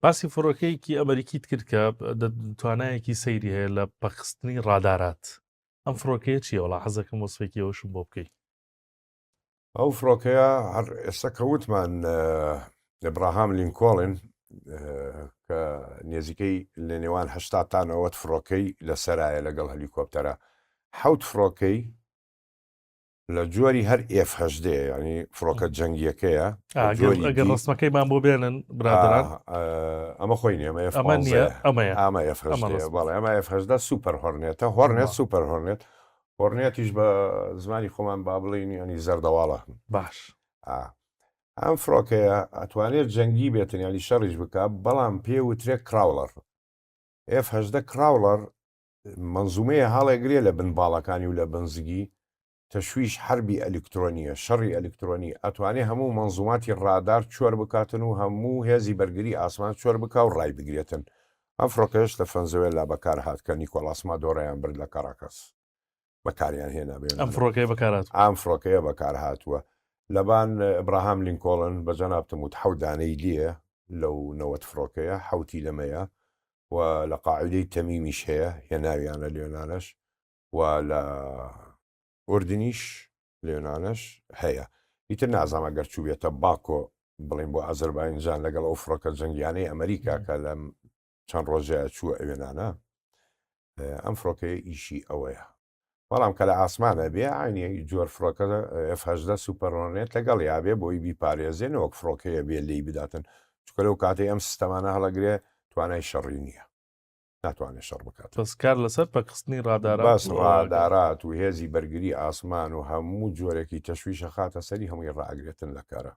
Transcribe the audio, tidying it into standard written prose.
باسی فڕۆکەیەکی ئەمریکیت کرد کە توانایەکی سەیری هەیە لە پەخستنی ڕادارات. ئەم فڕۆکەیە چیە؟ وڵا حەزەکەم وەسفێکیەوەشم بۆ بکەیت. ئەو فڕۆکەیە هەر ئێستا کەوتمان ئەبراهام لینکۆڵن کە نێزیکەی لە نێوان 80 تا 90 فڕۆکەی لەسەرایە لەگەڵ هەلیکۆپتەرە 7 فڕۆکەی لە جۆری هەر F-18 ینی فڕۆکە جەنگیەکەیە ئەگەر ڕستمەکەیمان بۆ بێنن برادران ئەمە خۆی نیە ئەمە F-18 سوپەر هۆرنێتە هۆرنێت سوپەر هۆرنێت هۆرنێتیش بە زمانی خۆمان با بڵین ینی زەردەواڵە باش ئەم فڕۆکەیە ئەتوانێت جەنگی بێتن ینی شەڕیش بکە بەڵام پێوترێت کراولەر F-18 کراولەر منزومەیە هەڵێگرێ لە بن باڵەکانی و لە بنزگی تەشویش حربی ئەلکترۆنیە شەڕی ئەلکترۆنی ئەتوانێت هەموو منزوماتی ڕادار چۆر بکاتن و هەموو هێزی بەرگری ئاسمان چۆر بکە و ڕای بگرێتن ئەم فڕۆکەش لە فەنزوێ لا بەکار هات کە نیکۆلاسما دۆڕیان برد لە کاراکەس بەکاریان هێنابێن ئەم فڕۆکەیە بەکارات ئام فڕۆکەیە بەکار هاتووە لەبان ئەبراهام لینکۆڵن بە جەنابتم وت حەودانەی لیە لەو نەوەت فڕۆکەیە حوتی لەمەیە و لە قاعدەی تەمیمیش هەیە هێناویانە لێنانش و لە ئوردنیش لێنانش هەیە ئیتر نازانە گەر چوو بێتە باکۆ بڵین بۆ ئەزەربایجان لەگەڵ ئەو فڕۆکە جەنگیانەی ئەمریکا کە لە چەند ڕۆژەیە چووە ئەوێنانە ئەم فڕۆکەیە ئیشی ئەوەیە بەڵام کە لە ئاسمانە بێ عینی جۆر فڕۆکە F-18 سوپەرۆنێت لەگەڵ یابێ بۆی بیپارێزێن وەک فڕۆکەیە بێ لی بداتن چکە لەو کاتەی ئەم سیستەمانە هەڵەگرێ توانای شەڕی نییە ناتوانێت شەڕ بکات پسکار لەسەر پەخستنی ڕادارات و هێزی بەرگری ئاسمان و هەموو جۆرێکی تەشویشە خاتە سەری هەمووی ڕاگرێتن لە کارە